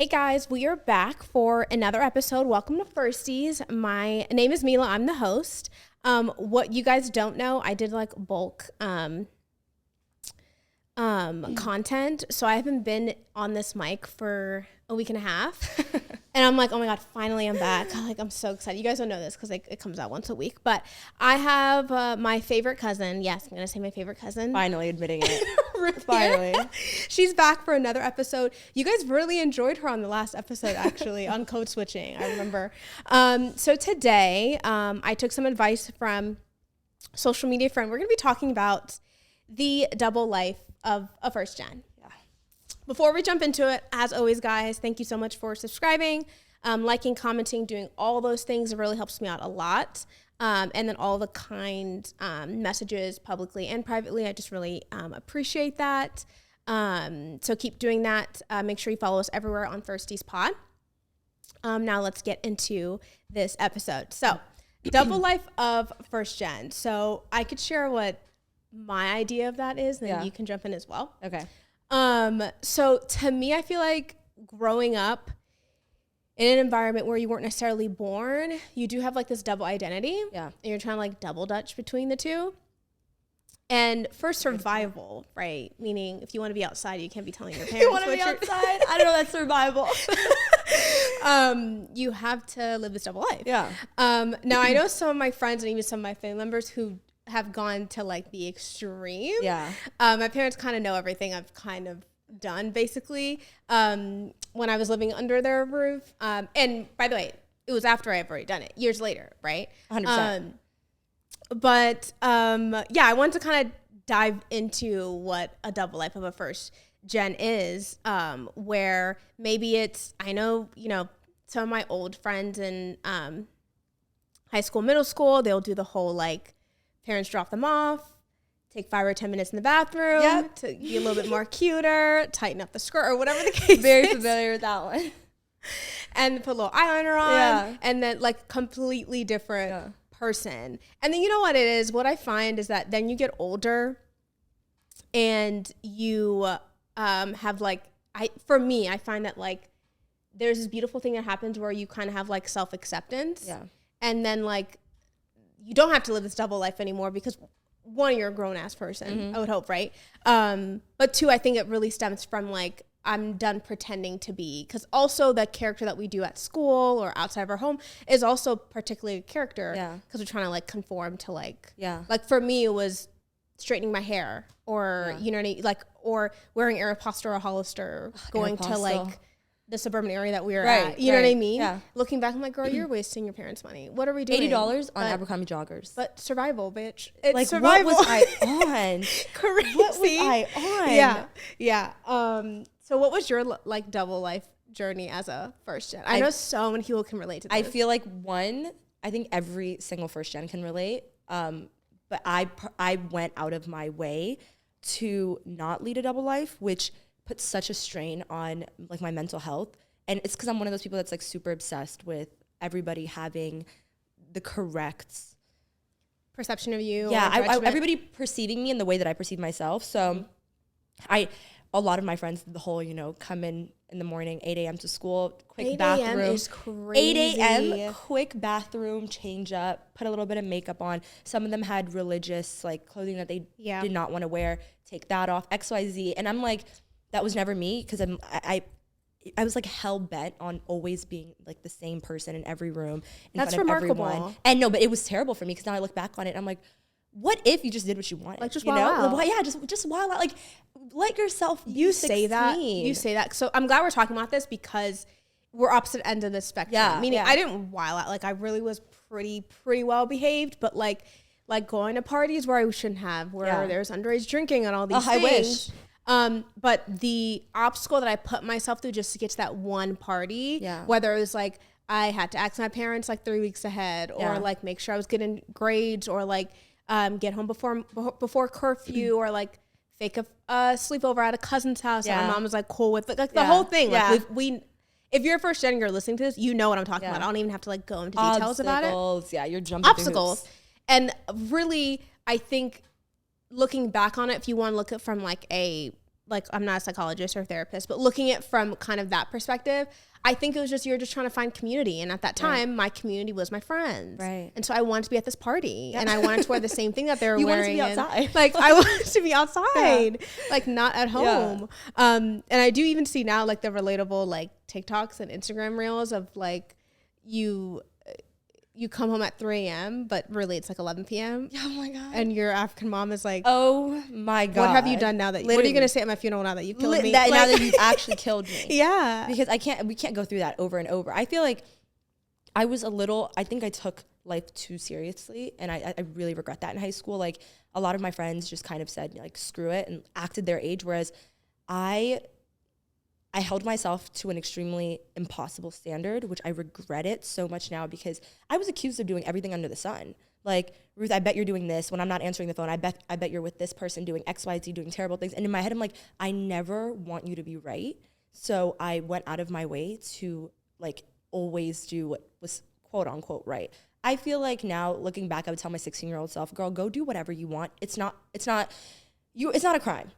Hey guys, we are back for another episode. Welcome to Firsties. My name is Mila. I'm the host. What you guys don't know, I did like bulk content. So I haven't been on this mic for a week and a half. And I'm like, oh my God, finally I'm back. I'm so excited. You guys don't know this because it comes out once a week. But I have my favorite cousin. Yes, I'm going to say my favorite cousin. Finally admitting it. Ruth Finally. She's back for another episode. You guys really enjoyed her on the last episode, actually, on code switching, I remember. So today, I took some advice from a social media friend. We're going to be talking about the double life of a first gen. Before we jump into it, as always, guys, thank you so much for subscribing, liking, commenting, doing all those things. It really helps me out a lot. And then all the kind messages publicly and privately. I just really appreciate that. So keep doing that. Make sure you follow us everywhere on firstiespod. Now let's get into this episode. So double life of first gen. So I could share what my idea of that is, then you can jump in as well. Okay. So to me, I feel like growing up in an environment where you weren't necessarily born, you do have like this double identity. Yeah. And you're trying to like double dutch between the two. And for survival, right? Meaning if you want to be outside, you can't be telling your parents. You want to be outside? I don't know, that's survival. You have to live this double life. Yeah. Now I know some of my friends and even some of my family members who have gone to like the extreme. Yeah. My parents kind of know everything I've kind of done basically when I was living under their roof. And by the way, it was after I've already done it, years later, right? 100%. But I want to kind of dive into what a double life of a first gen is, where maybe it's, I know, some of my old friends in high school, middle school, they'll do the whole like parents drop them off, take 5 or 10 minutes in the bathroom to be a little bit more cuter, tighten up the skirt or whatever the case Very is. familiar with that one. And put a little eyeliner on and then like completely different person. And then you know what it is? What I find is that then you get older and you have like, for me, I find that like there's this beautiful thing that happens where you kind of have like self-acceptance. Yeah. And then like you don't have to live this double life anymore because one, you're a grown-ass person, I would hope, right? But two, I think it really stems from like, I'm done pretending to be, because also the character that we do at school or outside of our home is also particularly a character because we're trying to like conform to like, like for me, it was straightening my hair or, you know what I mean? Like, or wearing Aeropostale or Hollister, going to like the suburban area that we were at. You know what I mean? Yeah. Looking back, I'm like, girl, you're wasting your parents' money. What are we doing? $80 on Abercrombie joggers. But survival, bitch. It's like, survival. What was I on? Crazy. What was I on? Yeah. Yeah. So what was your like double life journey as a first gen? I know so many people can relate to this. I feel like I think every single first gen can relate. But I went out of my way to not lead a double life, which put such a strain on like my mental health. And it's because I'm one of those people that's like super obsessed with everybody having the correct perception of you. Yeah, everybody perceiving me in the way that I perceive myself. So a lot of my friends, the whole, come in the morning, 8 a.m. to school, quick bathroom. 8 a.m. is crazy. 8 a.m., quick bathroom, change up, put a little bit of makeup on. Some of them had religious like clothing that they did not want to wear. Take that off, XYZ. And I'm like, that was never me because I was like hell bent on always being like the same person in every room in front of remarkable. Everyone. And no, but it was terrible for me because now I look back on it and I'm like, what if you just did what you wanted? Like just wild out. Like, just wild out. Like let yourself be You 16. say that. So I'm glad we're talking about this because we're opposite ends of the spectrum. Yeah, meaning I didn't wild out. Like I really was pretty well behaved, but like going to parties where I shouldn't have, where there's underage drinking and all these things. I wish. But the obstacle that I put myself through just to get to that one party, whether it was like I had to ask my parents like 3 weeks ahead, or like make sure I was getting grades, or like get home before curfew, or like fake a sleepover at a cousin's house that my mom was like cool with, like the whole thing. Like we if you're first gen and you're listening to this, you know what I'm talking about. I don't even have to like go into details about it. Yeah, you're jumping obstacles. And really, I think looking back on it, if you want to look at from like a like, I'm not a psychologist or therapist, but looking at from kind of that perspective, I think it was just, you're just trying to find community. And at that time, my community was my friends. Right. And so I wanted to be at this party and I wanted to wear the same thing that they were wearing. You wanted to be outside. Like, I wanted to be outside, like not at home. And I do even see now like the relatable like TikToks and Instagram reels of like, you come home at 3 a.m., but really it's like 11 p.m. Oh my God. And your African mom is like, oh my God. what have you done now that, what are you going to say at my funeral now that you killed me? Now that you've actually killed me. Yeah. Because we can't go through that over and over. I feel like I think I took life too seriously, and I really regret that in high school. Like, a lot of my friends just kind of said like, screw it, and acted their age, whereas I held myself to an extremely impossible standard, which I regret it so much now, because I was accused of doing everything under the sun. Like, Ruth, I bet you're doing this when I'm not answering the phone. I bet you're with this person doing X, Y, Z, doing terrible things. And in my head, I'm like, I never want you to be right. So I went out of my way to like always do what was quote unquote right. I feel like now looking back, I would tell my 16-year-old self, girl, go do whatever you want. It's not a crime.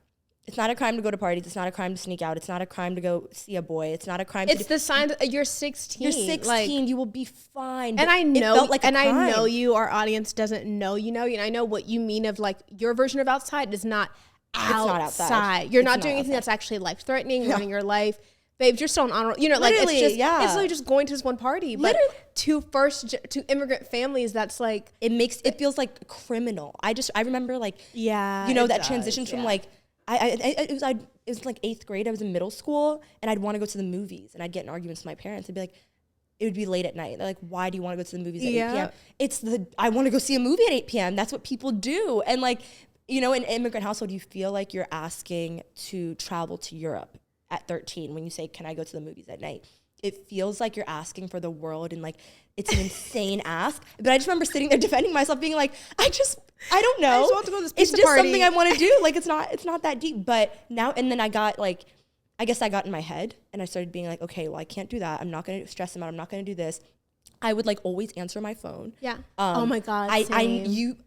It's not a crime to go to parties. It's not a crime to sneak out. It's not a crime to go see a boy. It's not a crime. It's the sign that you're 16. You're 16. Like, you will be fine. And I know, I know you. Our audience doesn't know you. Know you. And I know what you mean of like your version of outside is not outside. It's not outside. You're not doing anything that's actually life threatening, running your life. Babes, you're still an honor. You know, literally, like it's literally just going to this one party. But to immigrant families, that's like it feels like criminal. I remember like that transition from like. It was like 8th grade. I was in middle school, and I'd want to go to the movies, and I'd get in arguments with my parents. I'd be like, it would be late at night. They're like, why do you want to go to the movies at 8 p.m.? I want to go see a movie at 8 p.m. That's what people do. And like, in an immigrant household, you feel like you're asking to travel to Europe at 13 when you say, can I go to the movies at night? It feels like you're asking for the world, and like, it's an insane ask. But I just remember sitting there defending myself, being like, I don't know. I just want to go to this it's just party. Something I want to do. Like, it's not that deep. But now, and then I got like, I guess I got in my head, and I started being like, okay, well, I can't do that. I'm not going to stress them out. I'm not going to do this. I would like always answer my phone. Yeah. Oh my God.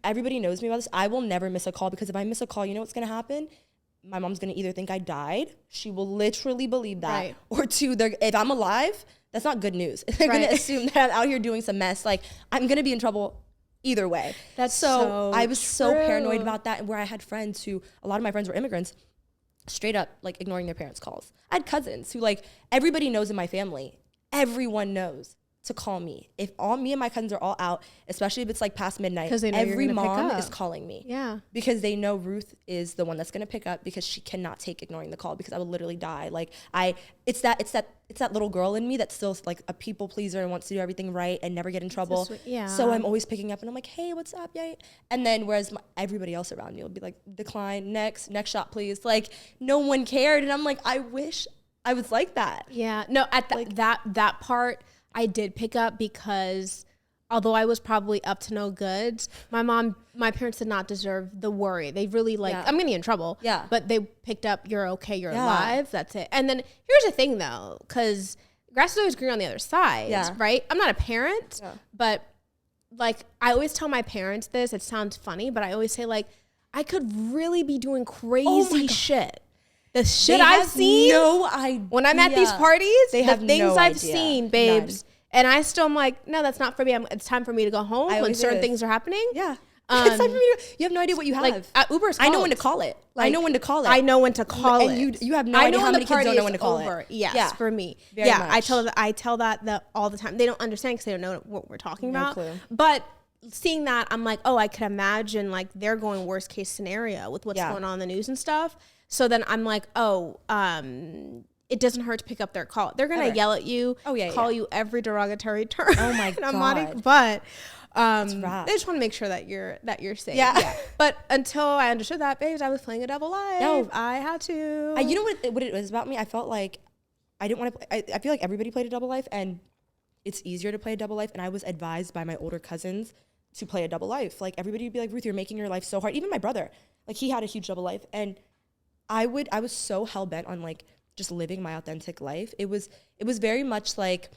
Everybody knows me about this. I will never miss a call, because if I miss a call, you know what's going to happen? My mom's going to either think I died. She will literally believe that. Right. Or two, if I'm alive, that's not good news. They're going to assume that I'm out here doing some mess. Like, I'm going to be in trouble either way. That's so I was true. So paranoid about that, where I had friends who, a lot of my friends were immigrants, straight up like ignoring their parents' calls. I had cousins who, like, everybody knows in my family, everyone knows to call me. If me and my cousins are all out, especially if it's like past midnight, every mom is calling me. Yeah. Because they know Ruth is the one that's going to pick up, because she cannot take ignoring the call, because I would literally die. Like, it's that little girl in me that's still like a people pleaser and wants to do everything right and never get in trouble. So I'm always picking up, and I'm like, hey, what's up? Yay. And then whereas everybody else around me will be like, decline, next shot, please. Like, no one cared. And I'm like, I wish I was like that. Yeah. No, at that part, I did pick up, because although I was probably up to no goods, my parents did not deserve the worry. They really I'm going to get in trouble. Yeah. But they picked up, you're okay, you're alive. That's it. And then here's the thing though, because grass is always green on the other side, right? I'm not a parent, but like, I always tell my parents this, it sounds funny, but I always say like, I could really be doing crazy shit. The shit I've seen, when I'm at these parties, the things I've seen, babes, and I still am like, no, that's not for me. It's time for me to go home when certain things are happening. Yeah. It's time for me you have no idea what you have. Like, Uber's I know when to call it. Like, I know when to call it. I know when to call it. And you have no idea how many kids don't know when to call it. Yes, for me. Very much. I tell that all the time. They don't understand because they don't know what we're talking about. Clue. But seeing that, I'm like, oh, I could imagine like they're going worst case scenario with what's going on in the news and stuff. So then I'm like, oh, it doesn't hurt to pick up their call. They're going to yell at you, call you every derogatory term. Oh my God. I'm not, but they just want to make sure that you're safe. Yeah. But until I understood that, babes, I was playing a double life. No. I had to. You know what it was about me? I felt like I didn't want to I feel like everybody played a double life, and it's easier to play a double life. And I was advised by my older cousins to play a double life. Like, everybody would be like, Ruth, you're making your life so hard. Even my brother, like, he had a huge double life, and I was so hell bent on like just living my authentic life. It was very much like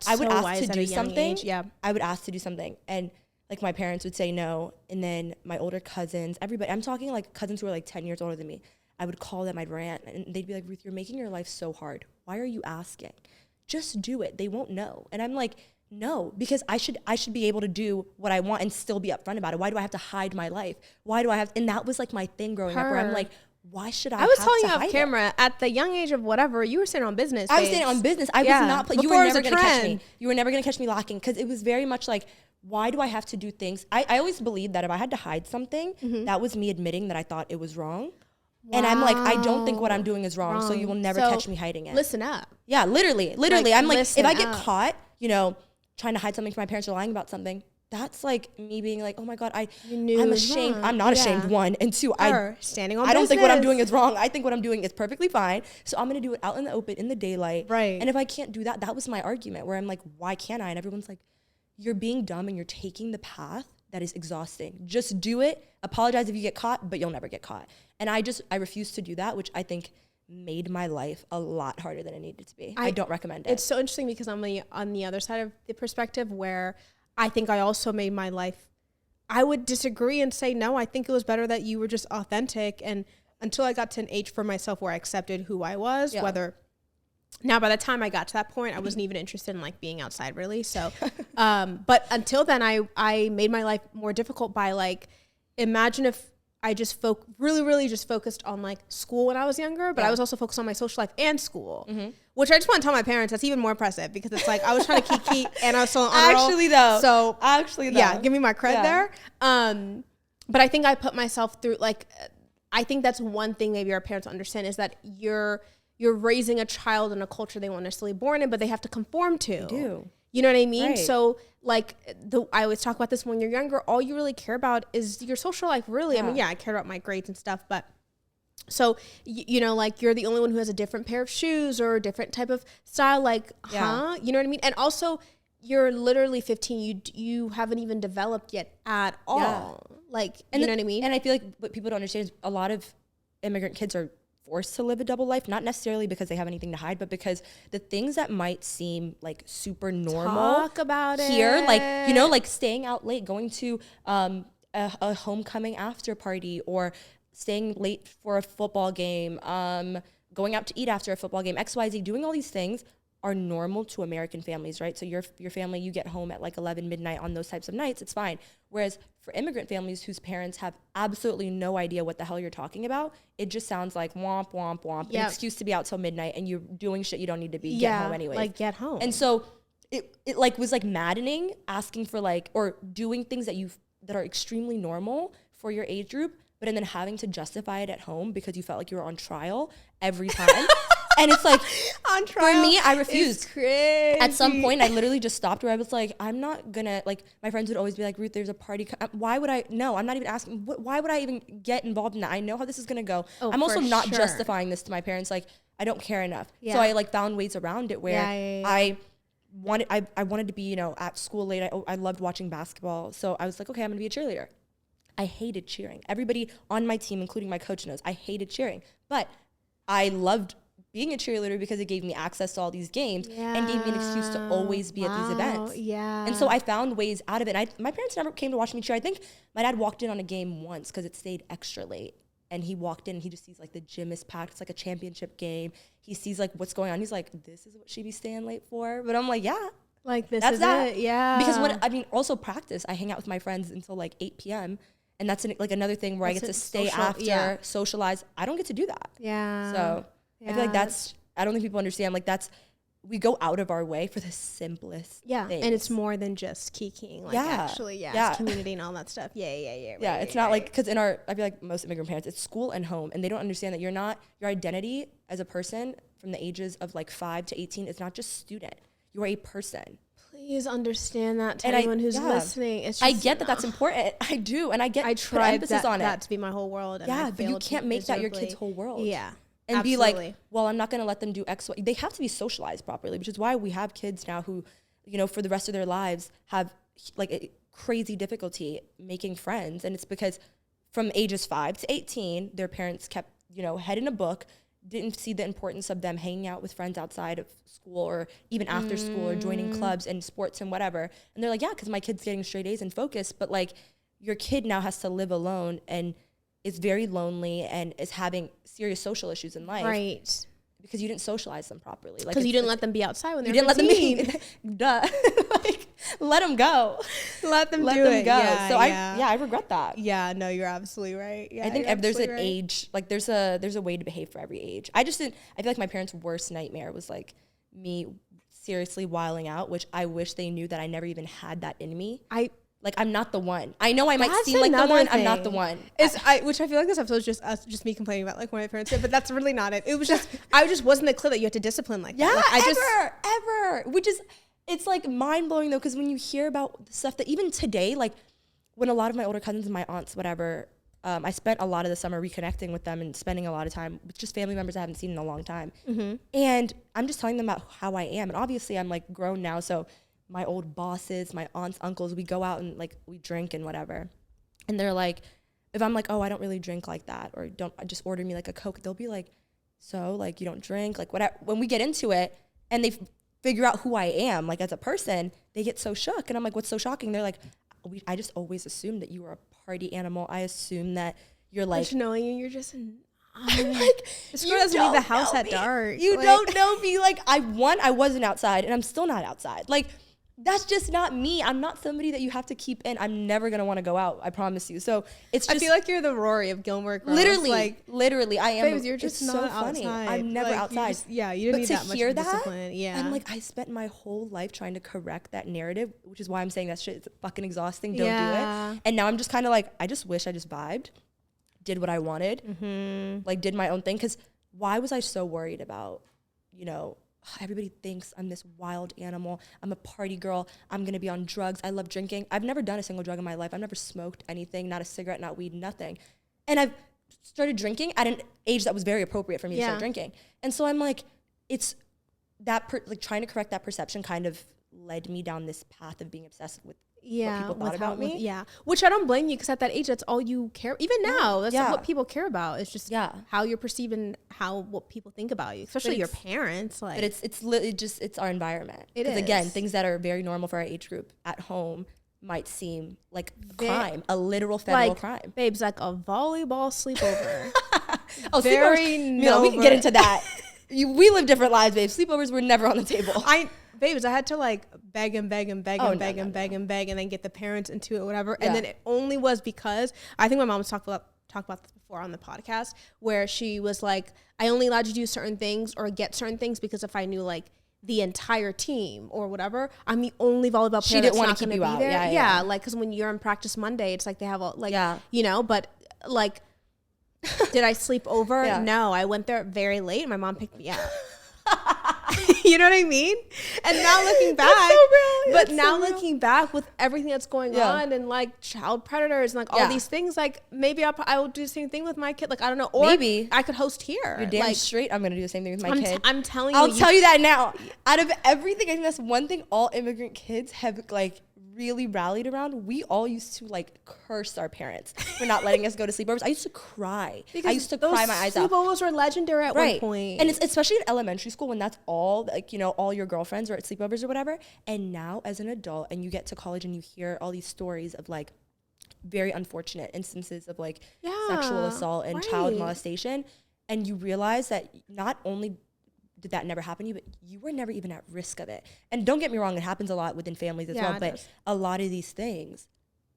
I would ask to do something. Yeah. I would ask to do something, and like my parents would say no, and then my older cousins, everybody, I'm talking like cousins who are like 10 years older than me, I would call them, I'd rant, and they'd be like, Ruth, you're making your life so hard. Why are you asking? Just do it. They won't know. And I'm like, no, because I should be able to do what I want and still be upfront about it. Why do I have to hide my life? Why do I have, and that was like my thing growing up, where I'm like, why should I was telling you off camera, at the young age of whatever, you were standing on business. I was standing on business. I was not, you were never going to catch me. You were never going to catch me lacking, because it was very much like, why do I have to do things? I always believed that if I had to hide something, that was me admitting that I thought it was wrong. Wow. And I'm like, I don't think what I'm doing is wrong. So you will never catch me hiding it. Listen up. Yeah, literally. Like, I'm like, if I get caught, you know, trying to hide something from my parents or lying about something, that's like me being like, oh my God, I'm ashamed. I'm not ashamed, one. And two, I don't think what I'm doing is wrong. I think what I'm doing is perfectly fine. So I'm going to do it out in the open, in the daylight. Right. And if I can't do that, that was my argument, where I'm like, why can't I? And everyone's like, you're being dumb and you're taking the path that is exhausting. Just do it. Apologize if you get caught, but you'll never get caught. And I refuse to do that, which I think made my life a lot harder than it needed to be. I don't recommend it. It's so interesting because I'm on the other side of the perspective, where I think I also made my life, I would disagree and say, no, I think it was better that you were just authentic. And until I got to an age for myself where I accepted who I was, whether, now by the time I got to that point, I wasn't even interested in like being outside really. So, but until then I made my life more difficult by like, imagine if I just really just focused on like school when I was younger, but I was also focused on my social life and school, which I just want to tell my parents that's even more impressive, because it's like I was trying to keep and I was still on honor roll. Actually though. Yeah, give me my credit there. But I think I put myself through, like, I think that's one thing maybe our parents understand, is that you're raising a child in a culture they weren't necessarily born in, but they have to conform to. They do. You know what I mean? Right. So like I always talk about this, when you're younger, all you really care about is your social life, really. I mean, I care about my grades and stuff, but so, you know, like you're the only one who has a different pair of shoes or a different type of style, like, you know what I mean? And also you're literally 15, you haven't even developed yet at all. Like, you know what I mean? And I feel like what people don't understand is a lot of immigrant kids are forced to live a double life, not necessarily because they have anything to hide, but because the things that might seem like super normal, talk about here, it. like, you know, like staying out late, going to a homecoming after party, or staying late for a football game, going out to eat after a football game, XYZ, doing all these things are normal to American families, right? So your family, you get home at like 11 midnight on those types of nights, it's fine. Whereas for immigrant families whose parents have absolutely no idea what the hell you're talking about, it just sounds like womp, womp, womp, an excuse to be out till midnight, and you're doing shit you don't need to be, get home anyway. Like get home. And so it like was like maddening, asking for like, or doing things that are extremely normal for your age group, but then having to justify it at home because you felt like you were on trial every time. And it's like, on trial, for me, I refused. Crazy. At some point, I literally just stopped, where I was like, I'm not gonna, like, my friends would always be like, Ruth, there's a party. Why would I? No, I'm not even asking. Why would I even get involved in that? I know how this is gonna go. Oh, I'm also not justifying this to my parents. Like, I don't care enough. Yeah. So I like found ways around it where I wanted to be, you know, at school late. I loved watching basketball. So I was like, okay, I'm gonna be a cheerleader. I hated cheering. Everybody on my team, including my coach, knows I hated cheering. But I loved being a cheerleader because it gave me access to all these games and gave me an excuse to always be at these events. Yeah. And so I found ways out of it. My parents never came to watch me cheer. I think my dad walked in on a game once because it stayed extra late. And he walked in and he just sees like the gym is packed. It's like a championship game. He sees like what's going on. He's like, this is what she be staying late for? But I'm like, yeah. Like this is it. Yeah. Because also practice. I hang out with my friends until like 8 p.m. And that's like another thing where I get to stay after, socialize. I don't get to do that. Yeah. So I feel like I don't think people understand, like we go out of our way for the simplest things. And it's more than just kikiing, like actually, it's community and all that stuff. It's not like, because I feel like most immigrant parents, it's school and home, and they don't understand that your identity as a person from the ages of like 5 to 18 is not just student. You are a person. Please understand that to anyone who's listening. It's just, I get that that's important. I do. And I try emphasis on that to be my whole world. And but you can't make that your kid's whole world. Yeah. And be like, well, I'm not going to let them do X, Y. They have to be socialized properly, which is why we have kids now who, you know, for the rest of their lives have like a crazy difficulty making friends. And it's because from ages 5 to 18, their parents kept, you know, head in a book, didn't see the importance of them hanging out with friends outside of school or even after school or joining clubs and sports and whatever. And they're like, yeah, because my kid's getting straight A's and focus. But like your kid now has to live alone and is very lonely and is having serious social issues in life. Right. Because you didn't socialize them properly. Because you didn't let them be outside when they were You didn't 15. let them be. Duh. Like, let them go. Let them Let do them it. go. Yeah, so yeah. I regret that. Yeah, no, you're absolutely right. Yeah, I think you're there's an absolutely right. age, like there's a way to behave for every age. I feel like my parents' worst nightmare was like me seriously wiling out, which I wish they knew that I never even had that in me. I'm not the one. I know I might seem like the one. I'm not the one. Which I feel like this episode is just me complaining about like what my parents did, but that's really not it. It was just I just wasn't clear that you had to discipline like yeah, that. Like, ever. Which is, it's like mind blowing though, because when you hear about the stuff that even today, like when a lot of my older cousins and my aunts, whatever, I spent a lot of the summer reconnecting with them and spending a lot of time with just family members I haven't seen in a long time. Mm-hmm. And I'm just telling them about how I am. And obviously I'm like grown now, so my old bosses, my aunts, uncles, we go out and like we drink and whatever. And they're like, if I'm like, oh, I don't really drink like that, or don't just order me like a Coke, they'll be like, so like you don't drink, like whatever. When we get into it and they figure out who I am, like as a person, they get so shook. And I'm like, what's so shocking? They're like, I just always assumed that you were a party animal. I assume that you're like, just knowing you're just I'm like, this girl doesn't leave the house at dark. You don't know me. Like I wasn't outside and I'm still not outside. Like, that's just not me. I'm not somebody that you have to keep in. I'm never going to want to go out. I promise you. So it's just, I feel like you're the Rory of Gilmore Girls. Literally I am. Babes, you're just not so funny. Outside. I'm never outside. You didn't need that much discipline. Yeah. And like I spent my whole life trying to correct that narrative, which is why I'm saying that shit is fucking exhausting. Don't do it. And now I'm just kind of like, I just wish I just vibed, did what I wanted, like did my own thing. Cause why was I so worried about, everybody thinks I'm this wild animal. I'm a party girl. I'm going to be on drugs. I love drinking. I've never done a single drug in my life. I've never smoked anything, not a cigarette, not weed, nothing. And I've started drinking at an age that was very appropriate for me to start drinking. And so I'm like, it's that, trying to correct that perception kind of led me down this path of being obsessed with what people thought about me. Which I don't blame you, because at that age, that's all you care. Even now, that's what people care about. It's just how you're perceiving what people think about you, especially your parents. Like, but it's our environment. Because again, things that are very normal for our age group at home might seem like a crime, a literal federal crime. Babes, like a volleyball sleepover. Very Mila, we can get into that. We live different lives, babe. Sleepovers were never on the table. Babes, I had to like beg and beg, and then get the parents into it, whatever. And then it only was because I think my mom was talked about this before on the podcast, where she was like, I only allowed you to do certain things or get certain things because if I knew like the entire team or whatever, I'm the only volleyball player. She didn't want to keep you out. Yeah, like because when you're in practice Monday, it's like they have but like. Did I sleep over? No, I went there very late. My mom picked me up. You know what I mean? And now looking back, looking back with everything that's going on and like child predators and like all these things, like maybe I will do the same thing with my kid. Like, I don't know. Or maybe I could host here. You're damn straight. I'm going to do the same thing with my kid. I'm telling you. I'll tell you that now. Out of everything, I think that's one thing all immigrant kids have like really rallied around. We all used to like curse our parents for not letting us go to sleepovers. I used to cry. I used to cry my eyes out. Sleepovers were legendary at one point. And it's especially in elementary school when that's all, like, all your girlfriends are at sleepovers or whatever. And now as an adult and you get to college and you hear all these stories of like very unfortunate instances of like sexual assault and child molestation, and you realize that not only did that never happen to you, but you were never even at risk of it. And don't get me wrong, it happens a lot within families as well, but a lot of these things,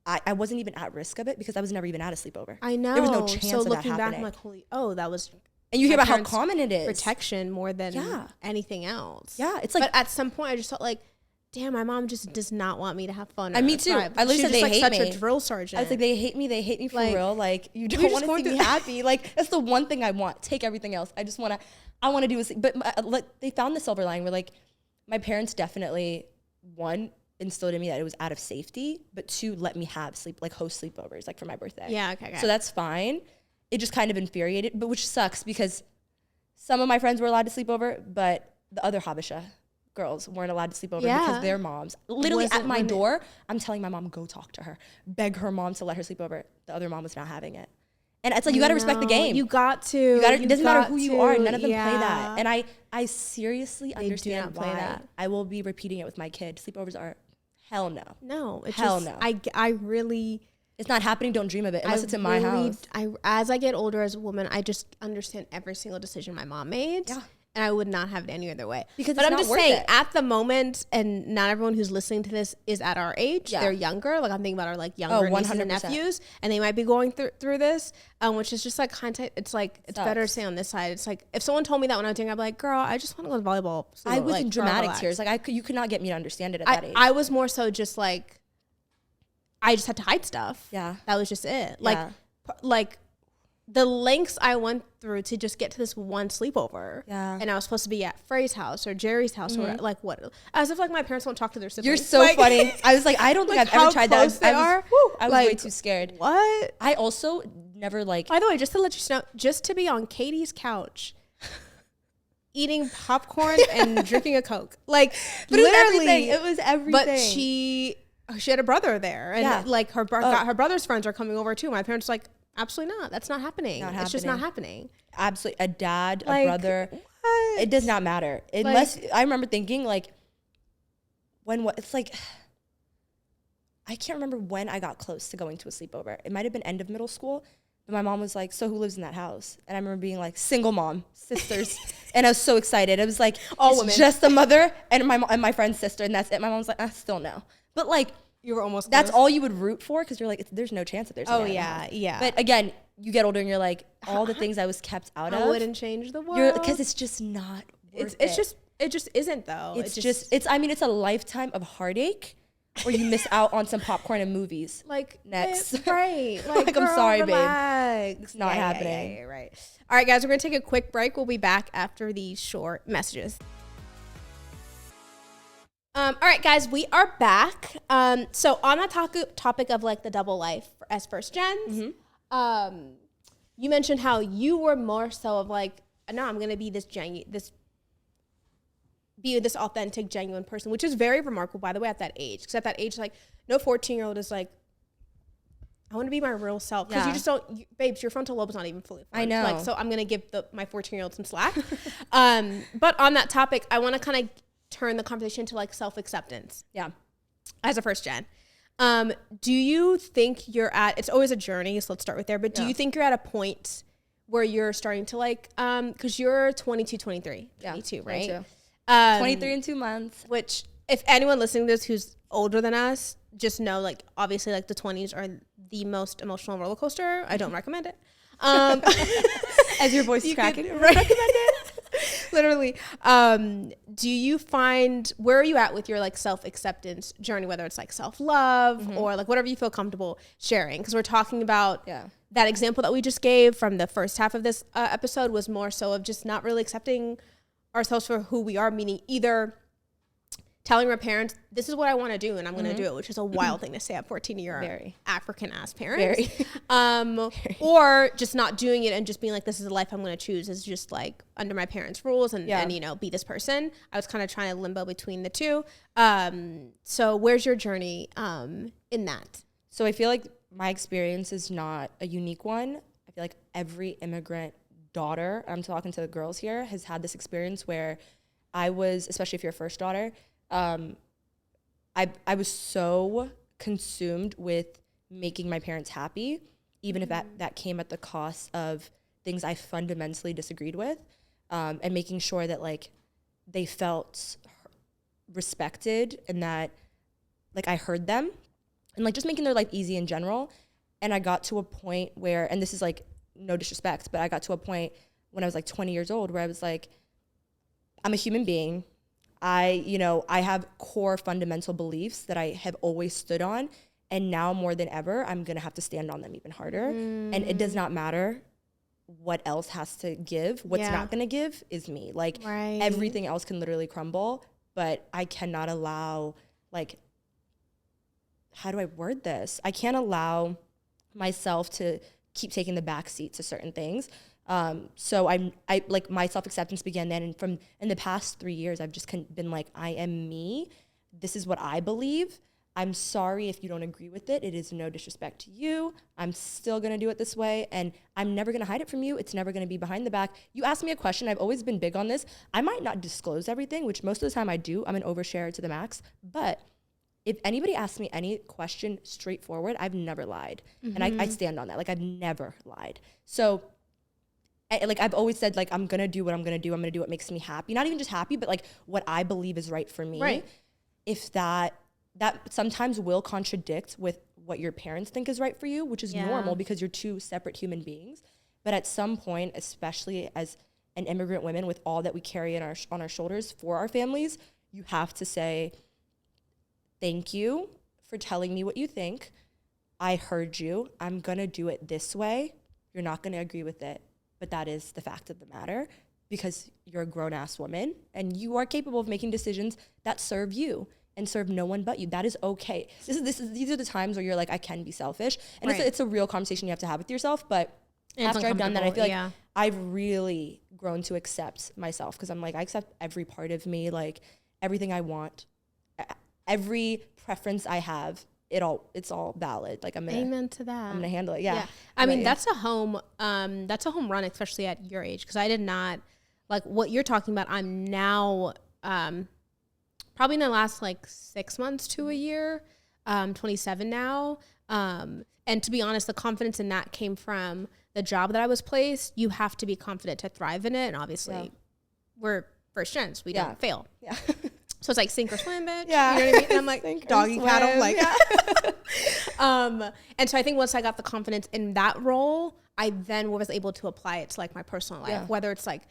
I wasn't even at risk of it because I was never even at a sleepover. I know. There was no chance of that happening. So looking back, I'm like, that was... And you hear about how common it is. Protection more than anything else. Yeah, it's like... But at some point, I just felt like, damn, my mom just does not want me to have fun. And me too. I literally said they hate me. Such a drill sergeant. I was like, they hate me for real. Like, you don't want to see me happy. Like, that's the one thing I want. Take everything else. I want to do but they found the silver lining where like my parents definitely, one, instilled in me that it was out of safety, but two, let me have host sleepovers like for my birthday. Yeah, okay. So that's fine. It just kind of infuriated, but which sucks because some of my friends were allowed to sleep over, but the other Habesha girls weren't allowed to sleep over because their moms, literally at my door, I'm telling my mom, go talk to her, beg her mom to let her sleep over. The other mom was not having it. And it's like, you got to respect the game. You got to. It doesn't matter who you are. None of them play that. And I seriously understand why. That. I will be repeating it with my kid. Sleepovers are hell no. No. Hell no. I really It's not happening. Don't dream of it unless it's in my house. As I get older as a woman, I just understand every single decision my mom made. Yeah. And I would not have it any other way. But I'm just saying, at the moment, and not everyone who's listening to this is at our age. Yeah. They're younger. Like I'm thinking about our like younger nieces and nephews, and they might be going through this, which is just like content. It's like it's better to stay on this side. It's like if someone told me that when I was young, I'd be like, "Girl, I just want to go to volleyball." So I was in dramatic tears. Like you could not get me to understand it at that age. I was more so just like, I just had to hide stuff. Yeah, that was just it. Like the lengths I went through to just get to this one sleepover. Yeah. And I was supposed to be at Frey's house or Jerry's house or like what? As if like my parents won't talk to their siblings. You're so funny. I was like, I don't think I've ever tried that. I was way too scared. What? I also never like. By the way, just to let you know, just to be on Katie's couch, eating popcorn and drinking a Coke. Like but literally. It was everything. But she had a brother there. And like her brother's friends are coming over too. My parents were like, absolutely not. That's not happening. It's just not happening. Absolutely. A dad, a brother. What? It does not matter. Unless I remember thinking like it's like I can't remember when I got close to going to a sleepover. It might have been end of middle school. But my mom was like, so who lives in that house? And I remember being like, single mom, sisters. And I was so excited. It was like all women. Just the mother and my friend's sister, and that's it. My mom was like, still no. But like you were almost that's all you would root for because you're like, there's no chance that there's yeah. But again, you get older and you're like, all the things I was kept out of. I wouldn't change the world. Because it's just not worth it just isn't though. It's a lifetime of heartache or you miss out on some popcorn and movies. Like next. Right. Like I'm sorry, relax. Babe. It's not happening. Yeah, right. All right, guys, we're gonna take a quick break. We'll be back after these short messages. All right, guys, we are back. So on the topic of like the double life as first gens, you mentioned how you were more so of like, no, I'm gonna be this authentic, genuine person, which is very remarkable, by the way, at that age. Because at that age, like, no 14-year-old is like, I want to be my real self. Because you just don't, babes, your frontal lobe's not even fully formed. I know. Like, so I'm gonna give my 14-year-old some slack. But on that topic, I want to kind of turn the conversation to like self-acceptance. Yeah. As a first gen. Do you think you're at, it's always a journey, so let's start with there, but do you think you're at a point where you're starting to like, because you're 22, 23, 22, right? 22. 23 in 2 months. Which, if anyone listening to this who's older than us, just know, like, obviously, like, the 20s are the most emotional roller coaster. I don't recommend it. As your voice is cracking. Recommend it. Literally. Do you find, where are you at with your like self-acceptance journey, whether it's like self-love or like whatever you feel comfortable sharing? Because we're talking about that example that we just gave from the first half of this episode was more so of just not really accepting ourselves for who we are, meaning either telling our parents, this is what I want to do and I'm going to do it, which is a wild thing to say at 14 year African ass parents. Or just not doing it and just being like, this is the life I'm going to choose, is just like under my parents' rules and you know, be this person. I was kind of trying to limbo between the two. So where's your journey in that? So I feel like my experience is not a unique one. I feel like every immigrant daughter, I'm talking to the girls here, has had this experience where I was, especially if you're a first daughter, I was so consumed with making my parents happy, even if that came at the cost of things I fundamentally disagreed with, and making sure that like they felt respected and that like I heard them, and like just making their life easy in general. And I got to a point where, and this is like no disrespect, but I got to a point when I was like 20 years old where I was like, I'm a human being. I have core fundamental beliefs that I have always stood on. And now more than ever, I'm going to have to stand on them even harder. And it does not matter what else has to give. What's not going to give is me. Like everything else can literally crumble, but I cannot allow, like, how do I word this? I can't allow myself to keep taking the back seat to certain things. So I like my self-acceptance began then, and in the past 3 years, I've just been like, I am me. This is what I believe. I'm sorry if you don't agree with it. It is no disrespect to you. I'm still going to do it this way, and I'm never going to hide it from you. It's never going to be behind the back. You ask me a question. I've always been big on this. I might not disclose everything, which most of the time I do. I'm an oversharer to the max. But if anybody asks me any question straightforward, I've never lied. And I stand on that. Like, I've never lied. So I've always said, like, I'm going to do what I'm going to do. I'm going to do what makes me happy. Not even just happy, but like what I believe is right for me. Right. If that sometimes will contradict with what your parents think is right for you, which is normal because you're two separate human beings. But at some point, especially as an immigrant women with all that we carry on our shoulders for our families, you have to say, thank you for telling me what you think. I heard you. I'm going to do it this way. You're not going to agree with it. But that is the fact of the matter, because you're a grown-ass woman and you are capable of making decisions that serve you and serve no one but you. That is okay. These are the times where you're like, I can be selfish. And it's a real conversation you have to have with yourself. But after I've done that, I feel like I've really grown to accept myself, because I'm like, I accept every part of me, like everything I want, every preference I have. It's all valid. Like, amen to that. I'm gonna handle it. Yeah. I mean, that's a home run, especially at your age. Cause I did not, like what you're talking about. I'm now, probably in the last like 6 months to a year, 27 now. And to be honest, the confidence in that came from the job that I was placed. You have to be confident to thrive in it. And obviously we're first gens. We don't fail. Yeah. So it's like sink or swim, bitch. Yeah. You know what I mean? And I'm like doggy paddle. Like, and so I think once I got the confidence in that role, I then was able to apply it to like my personal life, whether it's like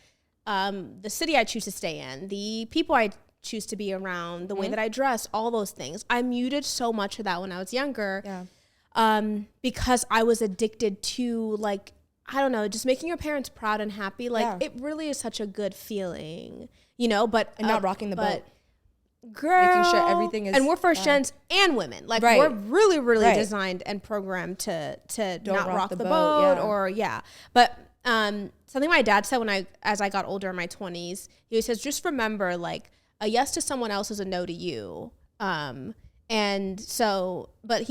the city I choose to stay in, the people I choose to be around, the way that I dress, all those things. I muted so much of that when I was younger because I was addicted to, like, I don't know, just making your parents proud and happy. Like, it really is such a good feeling, you know, but and not rocking the boat. Girl, making sure everything is, and we're first gens and women, like we're really designed and programmed to not rock the boat or but something my dad said as I got older in my 20s, he says, just remember, like, a yes to someone else is a no to you. And so, but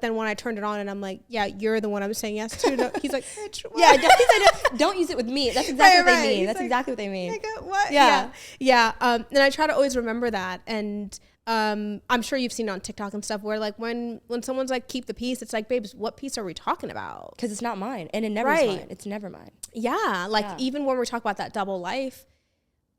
then when I turned it on and I'm like, yeah, you're the one I'm saying yes to. No, he's like, bitch, what? Yeah, don't use it with me. That's exactly what they mean. That's like, exactly what they mean. Like, what? Yeah. And I try to always remember that. And I'm sure you've seen it on TikTok and stuff where, like, when someone's like, keep the peace, it's like, babes, what peace are we talking about? Because it's not mine. And it never is mine. It's never mine. Yeah. Like, even when we're talking about that double life,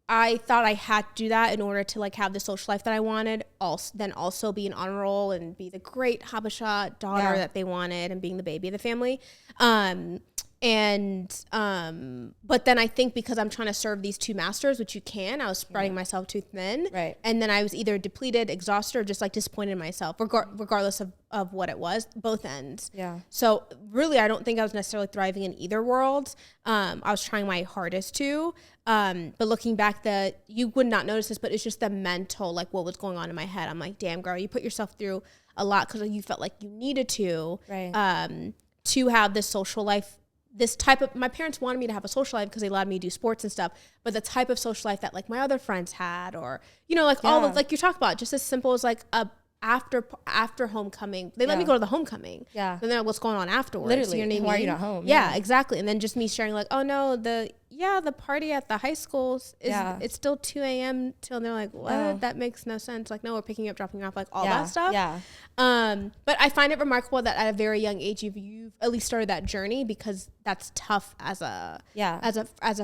I thought I had to do that in order to, like, have the social life that I wanted, also be an honor roll and be the great Habesha daughter that they wanted and being the baby of the family. But then I think because I'm trying to serve these two masters, which you can, I was spreading myself too thin. Right. And then I was either depleted, exhausted, or just like disappointed in myself, regardless of what it was, both ends. Yeah. So really, I don't think I was necessarily thriving in either world. I was trying my hardest to, but looking back, you would not notice this, but it's just the mental, like what was going on in my head. I'm like, damn girl, you put yourself through a lot because you felt like you needed to, to have this social life. This type of, my parents wanted me to have a social life because they allowed me to do sports and stuff, but the type of social life that, like, my other friends had, or, you know, like all of, like you talk about, just as simple as like after homecoming, they let me go to the homecoming. Yeah. And then what's going on afterwards? Literally. You know what I mean? Why are you not home? Yeah, exactly. And then just me sharing, like, oh no, the party at the high schools it's still 2 a.m. till, and they're like, what? Oh. That makes no sense. Like, no, we're picking you up, dropping you off, like all that stuff. Yeah. But I find it remarkable that at a very young age you've at least started that journey, because that's tough as a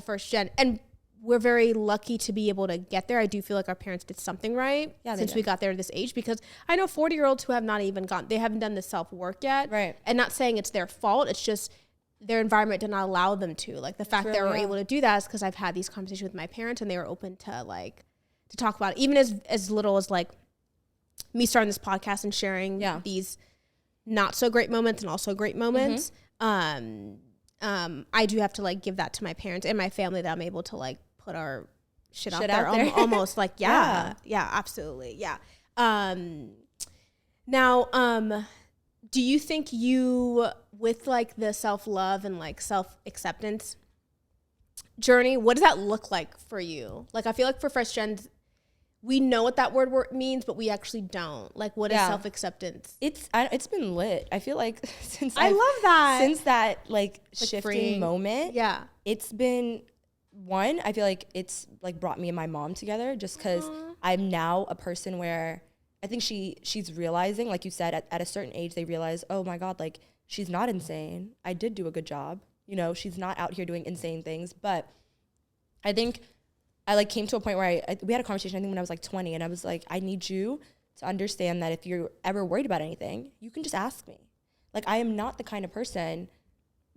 first gen. And we're very lucky to be able to get there. I do feel like our parents did something right since we got there at this age, because I know 40-year-olds who have not even they haven't done the self-work yet. Right. And not saying it's their fault. It's just their environment did not allow them to. Like, the fact that we're able to do that is because I've had these conversations with my parents and they were open to, like, to talk about it. Even as little as, like, me starting this podcast and sharing these not so great moments and also great moments. Mm-hmm. I do have to, like, give that to my parents and my family, that I'm able to, like, put our shit out there. Almost like, absolutely. Yeah. Now, do you think with, like, the self-love and, like, self-acceptance journey, what does that look like for you? Like, I feel like for first gens, we know what that word means, but we actually don't. Like, what is self-acceptance? It's been lit. I feel like since that like shifting freeing moment, it's been I feel like it's, like, brought me and my mom together, just because I'm now a person where I think she's realizing, like you said, at a certain age, they realize, oh my God, like she's not insane. I did do a good job. You know, she's not out here doing insane things. But I think I like came to a point where we had a conversation, I think when I was like 20, and I was like, I need you to understand that if you're ever worried about anything, you can just ask me. Like, I am not the kind of person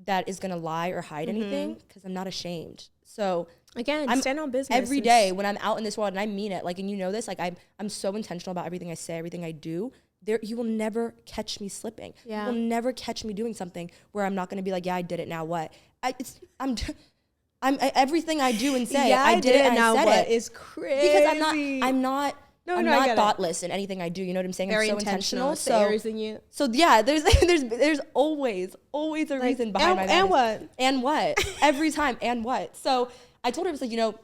that is going to lie or hide anything, because I'm not ashamed. So again, stand on business. Every day when I'm out in this world, and I mean it, like, and you know this, like I'm so intentional about everything I say, everything I do. You will never catch me slipping. Yeah. You will never catch me doing something where I'm not going to be like, yeah, I did it, now what? I'm everything I do and say, yeah, I did it and now I said what it. Is crazy. Because I'm not thoughtless in anything I do. You know what I'm saying? Very I'm so intentional. So yeah, there's always a reason behind my madness. And what? Every time. And what? So I told her, I was like, you know,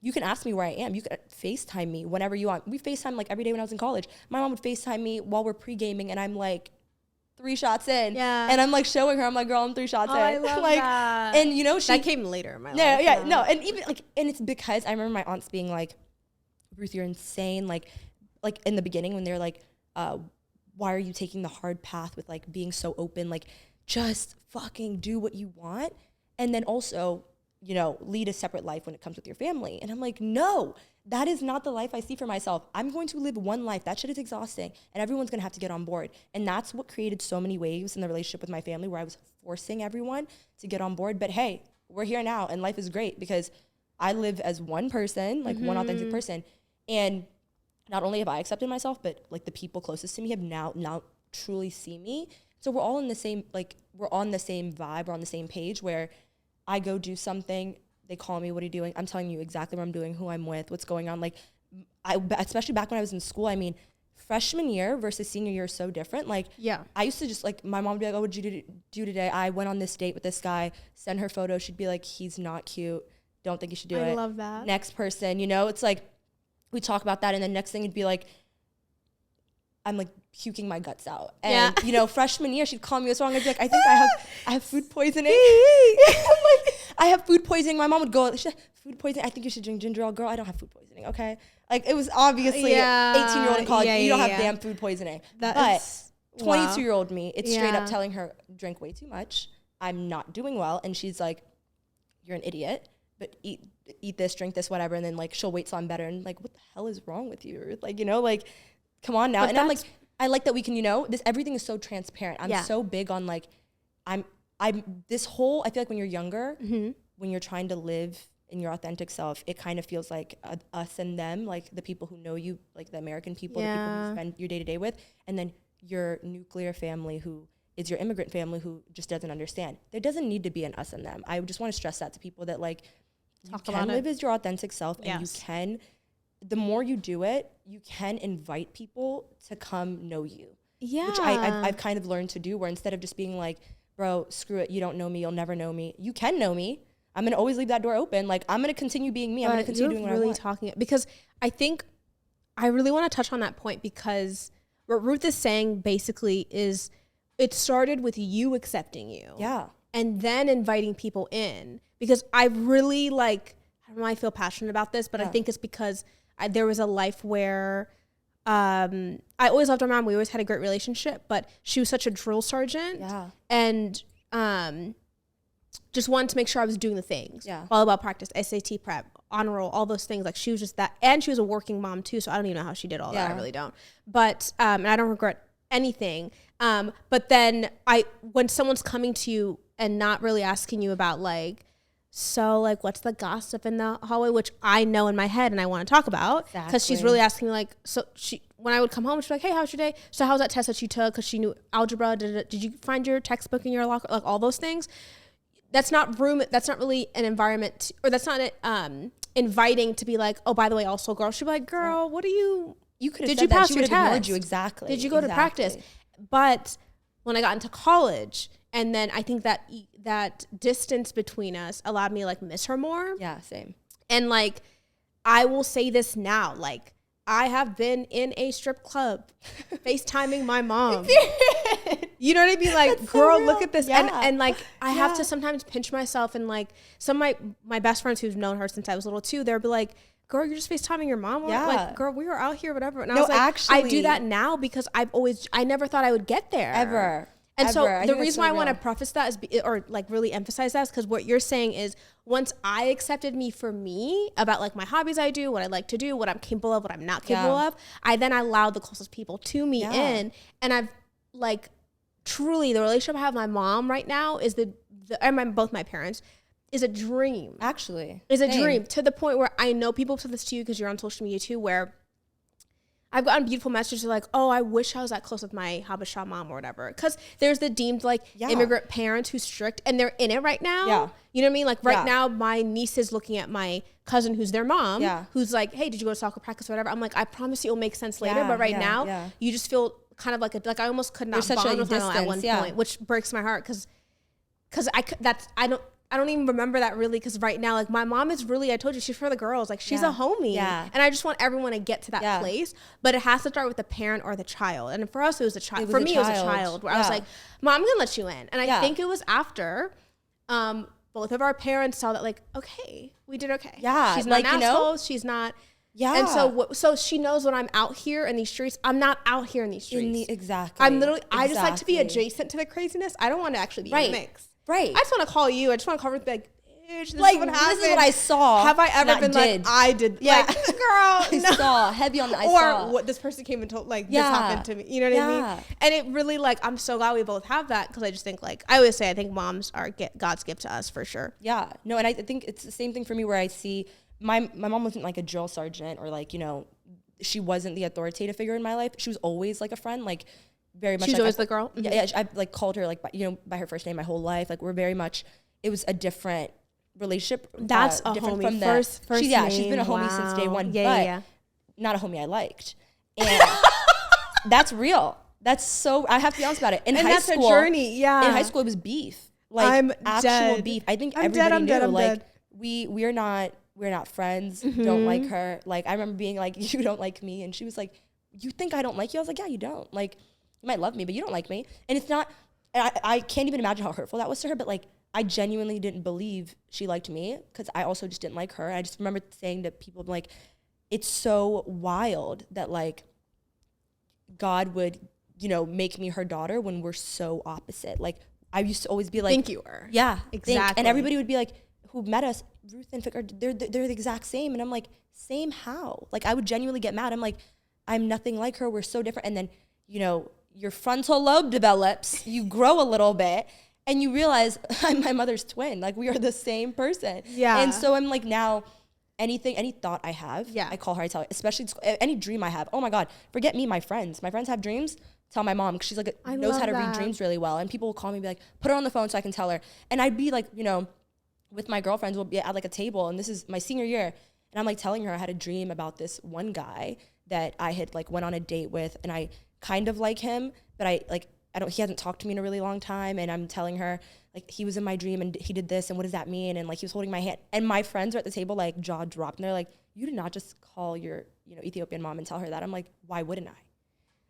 you can ask me where I am. You can FaceTime me whenever you want. We FaceTime like every day when I was in college. My mom would FaceTime me while we're pre-gaming, and I'm like 3 shots in. Yeah. And I'm like showing her, I'm like, girl, I'm 3 shots in. I love that. And you know, that came later in my life. Yeah, no. And even like, and it's because I remember my aunts being like, Ruth, you're insane. Like in the beginning when they're like, why are you taking the hard path with like being so open? Like, just fucking do what you want. And then also, you know, lead a separate life when it comes with your family. And I'm like, no, that is not the life I see for myself. I'm going to live one life. That shit is exhausting. And everyone's going to have to get on board. And that's what created so many waves in the relationship with my family, where I was forcing everyone to get on board. But hey, we're here now, and life is great because I live as one person, like one authentic person. And not only have I accepted myself, but like the people closest to me have now truly see me. So we're all in the same, like, we're on the same vibe, we're on the same page, where I go do something, they call me, what are you doing? I'm telling you exactly what I'm doing, who I'm with, what's going on. Like, especially back when I was in school, I mean, freshman year versus senior year is so different. Like, yeah, I used to just, like, my mom would be like, oh, what did you do today? I went on this date with this guy, send her photo. She'd be like, he's not cute. Don't think you should do it. I love that. Next person, you know, it's like, we talk about that, and the next thing it'd be like, I'm like puking my guts out. And you know, freshman year, she'd call me what's wrong. I'd be like, I think I have food poisoning. I'm like, I have food poisoning. My mom would go, food poisoning. I think you should drink ginger ale. Girl, I don't have food poisoning, okay? Like, it was obviously 18-year-old in college. You don't have damn food poisoning. But 22-year-old me, it's straight up telling her, drink way too much. I'm not doing well. And she's like, you're an idiot, but eat this, drink this, whatever. And then like, she'll wait till I'm better. And like, what the hell is wrong with you, Ruth? Like, you know, like, come on now. But and I'm like, I like that we can, you know, everything is so transparent. I'm so big on like, I feel like when you're younger, when you're trying to live in your authentic self, it kind of feels like us and them, like the people who know you, like the American people, the people who spend your day to day with, and then your nuclear family who is your immigrant family who just doesn't understand. There doesn't need to be an us and them. I just want to stress that to people, that like, you can live as your authentic self, and you can, the more you do it, you can invite people to come know you. Yeah. Which I've kind of learned to do, where instead of just being like, bro, screw it, you don't know me, you'll never know me. You can know me. I'm going to always leave that door open. Like, I'm going to continue being me. I'm going to continue doing what I want. Because I think I really want to touch on that point, because what Ruth is saying basically is it started with you accepting you. Yeah. And then inviting people in. Because I really like, I don't know why I feel passionate about this, but I think it's because there was a life where I always loved my mom. We always had a great relationship, but she was such a drill sergeant. Yeah. And just wanted to make sure I was doing the things. Yeah. Volleyball practice, SAT prep, honor roll, all those things. Like, she was just that. And she was a working mom too, so I don't even know how she did all that. I really don't. But, and I don't regret anything. But then when someone's coming to you and not really asking you about like, so like, what's the gossip in the hallway, which I know in my head and I want to talk about, because she's really asking me like, so when I would come home, she'd be like, hey, how's your day? So how's that test that you took? Because she knew algebra. Did you find your textbook in your locker? Like, all those things. That's not really an environment, or that's not inviting to be like, oh, by the way, also, girl. She'd be like, girl, what are you? You could have said that. Did you pass your test? You exactly. Did you go to practice? But when I got into college, and then I think that distance between us allowed me to like miss her more. Yeah, same. And like, I will say this now, like, I have been in a strip club FaceTiming my mom. You know what I mean? Like, that's girl, so look at this. Yeah. And like, I have to sometimes pinch myself, and like, some of my best friends who've known her since I was little too, they'll be like, girl, you're just FaceTiming your mom. Yeah. Like, girl, we were out here, whatever. And I No, was like, actually, I do that now because I never thought I would get there. Ever. And so I the reason why I want to preface that is, or like really emphasize that, is because what you're saying is once I accepted me for me about like my hobbies I do, what I like to do, what I'm capable of, what I'm not capable of, I then allowed the closest people to me in. And I've like truly the relationship I have with my mom right now is both my parents is a dream. Actually. Is a dream to the point where I know people said this to you because you're on social media too, where I've gotten beautiful messages like, oh, I wish I was that close with my Habesha mom or whatever. Because there's the deemed like immigrant parents who's strict and they're in it right now. Yeah. You know what I mean? Like right now, my niece is looking at my cousin who's their mom, who's like, hey, did you go to soccer practice or whatever? I'm like, I promise you it'll make sense later. But right now, you just feel kind of like I almost could not bond with her at one point, which breaks my heart because I don't even remember that really because right now, like my mom is really, I told you, she's for the girls. Like she's a homie. Yeah. And I just want everyone to get to that place. But it has to start with the parent or the child. And for us, it was a child. For me, it was a child where I was like, Mom, I'm going to let you in. And I think it was after both of our parents saw that like, okay, we did okay. Yeah. She's not an asshole. She's not. Yeah. And so she knows when I'm out here in these streets, I'm not out here in these streets. Exactly. I'm literally, I just like to be adjacent to the craziness. I don't want to actually be in the mix. Right. I just want to call you. I just want to call her and be like, bitch, this is what happened. This is what I saw. Have I ever been like, I did? Yeah. Like, girl, I saw. Heavy on the I saw. Or what this person came and told, like, this happened to me. You know what I mean? And it really, like, I'm so glad we both have that because I just think, like, I always say, I think moms are God's gift to us for sure. Yeah. No, and I think it's the same thing for me where I see my mom wasn't like a drill sergeant or like, you know, she wasn't the authoritative figure in my life. She was always like a friend, like, very much. She's like, always the girl. Mm-hmm. Yeah, I like called her like by her first name my whole life. Like we're very much. It was a different relationship. That's a different homie. From first name. She's been a homie since day one. Yeah, but not a homie I liked. And that's real. That's so. I have to be honest about it. In high school, a journey. Yeah. In high school, it was beef. Like actual beef. I think everybody knew. Like we're not friends. Mm-hmm. Don't like her. Like I remember being like, you don't like me, and she was like, you think I don't like you? I was like, yeah, you don't. Like. You might love me, but you don't like me. And it's not, and I can't even imagine how hurtful that was to her, but like, I genuinely didn't believe she liked me because I also just didn't like her. I just remember saying to people, like, it's so wild that like, God would, you know, make me her daughter when we're so opposite. Like, I used to always be like. Think you were. Yeah. Exactly. And everybody would be like, who met us, Ruth and Fick, they're the exact same. And I'm like, same how? Like, I would genuinely get mad. I'm like, I'm nothing like her. We're so different. And then, you know, your frontal lobe develops, you grow a little bit, and you realize I'm my mother's twin. Like, we are the same person. Yeah. And so I'm like, now, any thought I have, I call her, I tell her, especially any dream I have. Oh my God, forget me, my friends. My friends have dreams, tell my mom, because she's like, knows how to read dreams really well. And people will call me and be like, put her on the phone so I can tell her. And I'd be like, you know, with my girlfriends, we'll be at like a table, and this is my senior year. And I'm like telling her I had a dream about this one guy that I had like went on a date with, and I kind of like him, but he hasn't talked to me in a really long time. And I'm telling her like he was in my dream and he did this and what does that mean? And like he was holding my hand, and my friends are at the table like jaw dropped, and they're like, you did not just call your, you know, Ethiopian mom and tell her that. I'm like, why wouldn't I?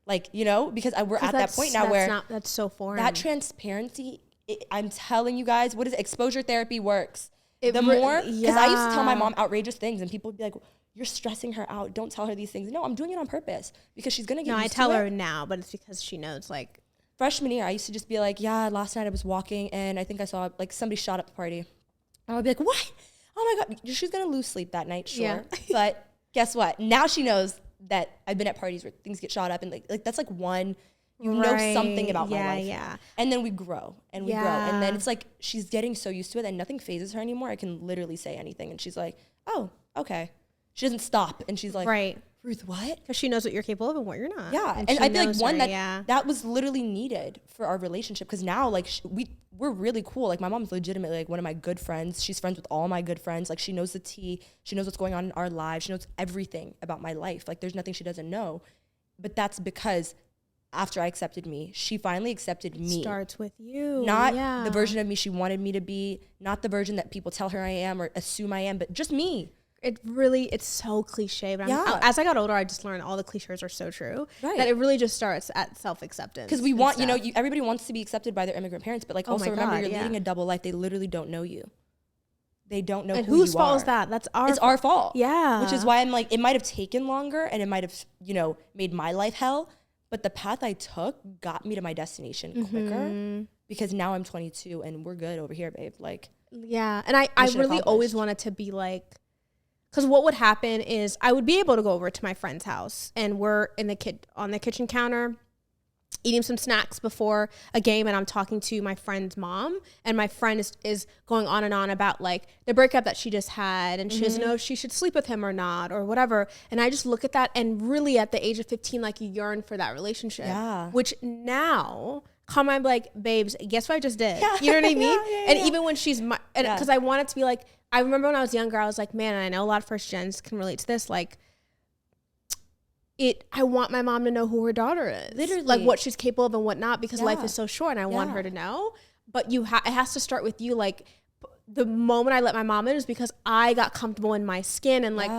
Like, you know, because we're at that point now where that's so foreign. That transparency, I'm telling you guys, what is it? Exposure therapy works. Because I used to tell my mom outrageous things and people would be like, you're stressing her out. Don't tell her these things. No, I'm doing it on purpose because she's going to get used to it. No, I tell her now, but it's because she knows, like. Freshman year, I used to just be like, yeah, last night I was walking and I think I saw, like, somebody shot up the party. And I would be like, what? Oh, my God. She's going to lose sleep that night, sure. Yeah. But guess what? Now she knows that I've been at parties where things get shot up. And, like that's, like, one, you know something about my life. Yeah. And then we grow and we grow. And then it's like she's getting so used to it that nothing phases her anymore. I can literally say anything. And she's like, oh, okay. She doesn't stop, and she's like, right. Ruth, what? Because she knows what you're capable of and what you're not. Yeah, and I feel like one that was literally needed for our relationship, because now like we're really cool. Like my mom's legitimately like one of my good friends. She's friends with all my good friends. Like she knows the tea. She knows what's going on in our lives. She knows everything about my life. Like there's nothing she doesn't know. But that's because after I accepted me, she finally accepted me. Starts with you. Not the version of me she wanted me to be. Not the version that people tell her I am or assume I am, but just me. It's so cliche, but as I got older, I just learned all the cliches are so true. Right. That it really just starts at self-acceptance. Because we want, everybody wants to be accepted by their immigrant parents, but like also remember you're leading a double life. They literally don't know you. they don't know and who you are. And whose fault is that? It's our fault. Yeah. Which is why I'm like, it might have taken longer and it might have, made my life hell. But the path I took got me to my destination quicker because now I'm 22 and we're good over here, babe. Like, yeah. And I really always wanted to be like, because what would happen is I would be able to go over to my friend's house and we're on the kitchen counter eating some snacks before a game, and I'm talking to my friend's mom, and my friend is going on and on about like the breakup that she just had, and she doesn't know if she should sleep with him or not or whatever. And I just look at that, and really at the age of 15, like you yearn for that relationship. Yeah. Which now, I'm like, babes, guess what I just did? Yeah. You know what I mean? And even when she's because I want it to be like, I remember when I was younger, I was like, man, and I know a lot of first gens can relate to this, like, I want my mom to know who her daughter is. Literally. Like what she's capable of and what not, because life is so short and I want her to know. But it has to start with you. Like the moment I let my mom in is because I got comfortable in my skin and like,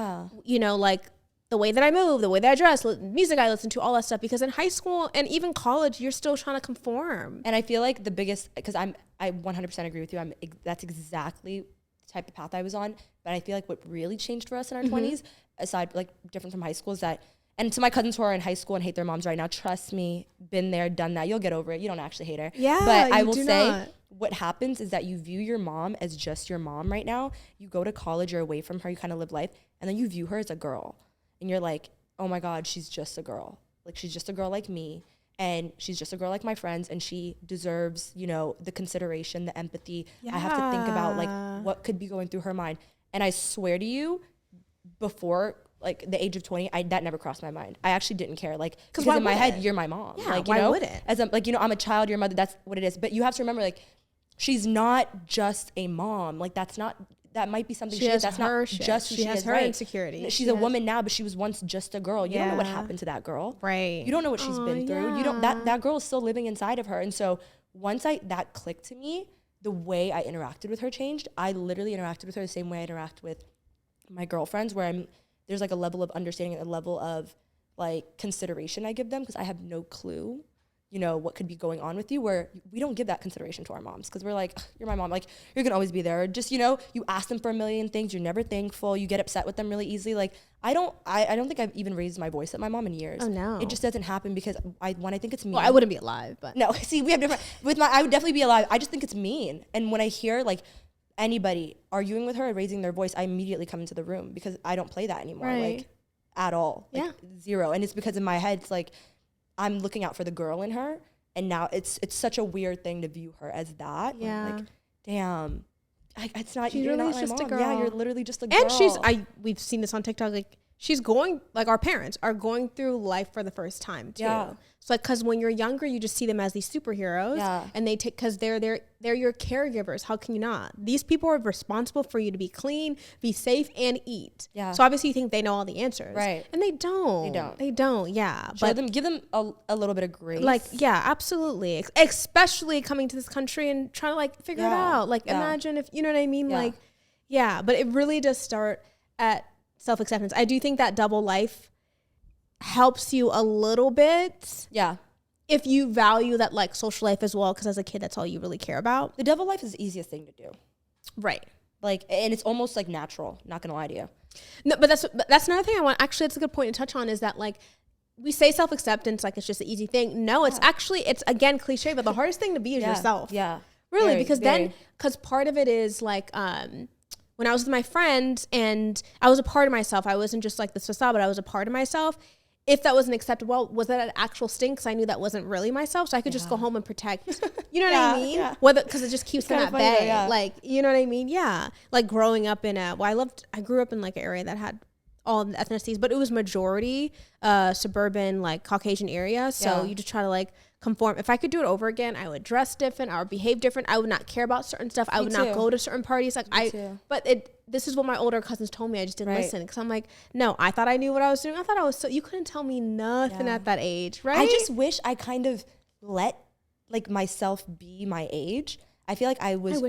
like the way that I move, the way that I dress, music I listen to, all that stuff. Because in high school and even college, you're still trying to conform. And I feel like the biggest, because I 100% agree with you. That's exactly the type of path I was on. But I feel like what really changed for us in our 20s, aside like different from high school, is that, and to my cousins who are in high school and hate their moms right now, trust me, been there, done that. You'll get over it. You don't actually hate her. Yeah, but I will say what happens is that you view your mom as just your mom right now. You go to college, you're away from her, you kind of live life, and then you view her as a girl. And you're like, oh my God, she's just a girl. Like she's just a girl like me. And she's just a girl like my friends. And she deserves, the consideration, the empathy. Yeah. I have to think about like what could be going through her mind. And I swear to you, before like the age of 20, that never crossed my mind. I actually didn't care. Like, because in my head, you're my mom. Yeah, like, why would it? As I'm a child, your mother, that's what it is. But you have to remember, like, she's not just a mom. Like, that might be something she is. That's not just who she has her insecurity. She's a woman now, but she was once just a girl. You don't know what happened to that girl. Right. You don't know what she's been through. You don't, that girl is still living inside of her. And so once that clicked to me, the way I interacted with her changed. I literally interacted with her the same way I interact with my girlfriends, where there's like a level of understanding and a level of like consideration I give them, because I have no clue, what could be going on with you, where we don't give that consideration to our moms, because we're like, you're my mom, like you're gonna always be there. Just, you ask them for a million things, you're never thankful, you get upset with them really easily. Like I don't think I've even raised my voice at my mom in years. Oh no. It just doesn't happen because when I think it's mean. Well, I wouldn't be alive, but. No, see, we have different, I would definitely be alive. I just think it's mean. And when I hear like anybody arguing with her or raising their voice, I immediately come into the room, because I don't play that anymore, like at all, like zero. And it's because in my head, it's like I'm looking out for the girl in her, and now it's such a weird thing to view her as that. Yeah, like it's not. You're really not just my mom. a girl. Yeah, you're literally just a girl. And we've seen this on TikTok. Like she's going, like our parents are going through life for the first time too. Yeah. So like, because when you're younger, you just see them as these superheroes, and they take, because they're your caregivers. How can you not? These people are responsible for you to be clean, be safe, and eat. Yeah. So obviously you think they know all the answers, right? And they don't. Yeah. Give them a little bit of grace. Like, yeah, absolutely. Especially coming to this country and trying to like figure it out. Like, imagine if, you know what I mean? Like, but it really does start at self-acceptance. I do think that double life helps you a little bit. Yeah. If you value that like social life as well, because as a kid, that's all you really care about. The double life is the easiest thing to do. Right. Like, and it's almost like natural, not gonna lie to you. No, but that's another thing I want, actually, that's a good point to touch on, is that like, we say self-acceptance like it's just an easy thing. No, it's actually, it's again cliche, but the hardest thing to be is yourself. Yeah. Really, because part of it is like, when I was with my friend and I was a part of myself, I wasn't just like this facade, but I was a part of myself. If that wasn't accepted, well, was that an actual sting? Because I knew that wasn't really myself, so I could just go home and protect. You know what I mean? Yeah. Because it just keeps them at bay. Yeah. Like, you know what I mean? Yeah. Like growing up in I grew up in like an area that had all the ethnicities, but it was majority suburban, like Caucasian area. So you just try to like conform. If I could do it over again, I would dress different. I would behave different. I would not care about certain stuff. I would not go to certain parties. Like this is what my older cousins told me. I just didn't listen, because I'm like, no, I thought I knew what I was doing. I thought I was you couldn't tell me nothing at that age, right? I just wish I kind of let like myself be my age. I feel like I was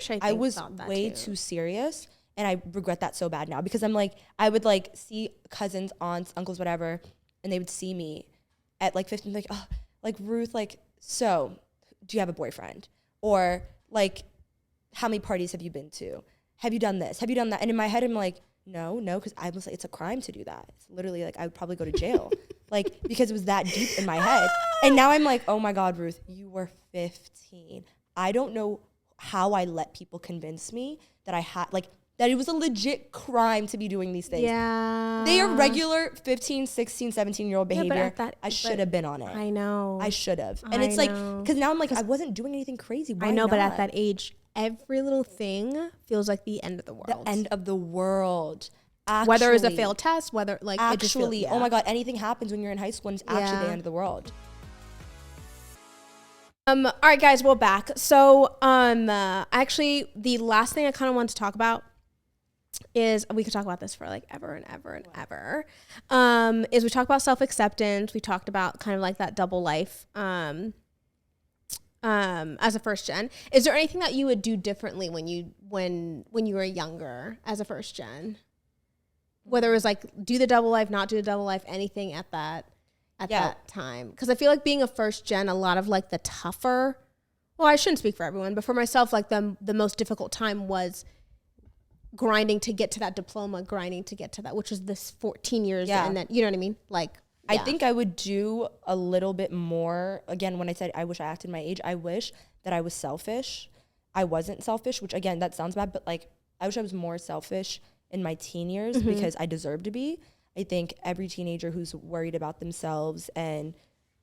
way too serious, and I regret that so bad now, because I'm like, I would like see cousins, aunts, uncles, whatever, and they would see me at like 15, like, oh, like Ruth, like, so do you have a boyfriend? Or like, how many parties have you been to? have you done this? Have you done that? And in my head, I'm like, no, because I was like, it's a crime to do that. It's literally like, I would probably go to jail. Like, because it was that deep in my head. And now I'm like, oh my God, Ruth, you were 15. I don't know how I let people convince me that I had, like, that it was a legit crime to be doing these things. Yeah. They are regular 15, 16, 17-year-old behavior. I should have been on it. I know. I should have. And it's like, because now I'm like, I wasn't doing anything crazy. Why I know, not? but at that age, every little thing feels like the end of the world. The end of the world. Actually, whether it's a failed test, whether like actually, oh my God, anything happens when you're in high school and it's actually the end of the world. All right, guys, we're back. So, actually, the last thing I kind of want to talk about is, we could talk about this for like ever and ever and ever. Is we talked about self-acceptance. We talked about kind of like that double life. As a first gen, is there anything that you would do differently when you were younger as a first gen? Whether it was like do the double life, not do the double life, anything at that time? Because I feel like being a first gen, a lot of like the tougher, well, I shouldn't speak for everyone, but for myself, like the most difficult time was grinding to get to that diploma, grinding to get to that, which was this 14 years. Yeah. And then, you know what I mean? Like, I think I would do a little bit more. Again, when I said I wish I acted my age, I wish that I was selfish. I wasn't selfish, which again, that sounds bad, but like I wish I was more selfish in my teen years because I deserve to be. I think every teenager who's worried about themselves and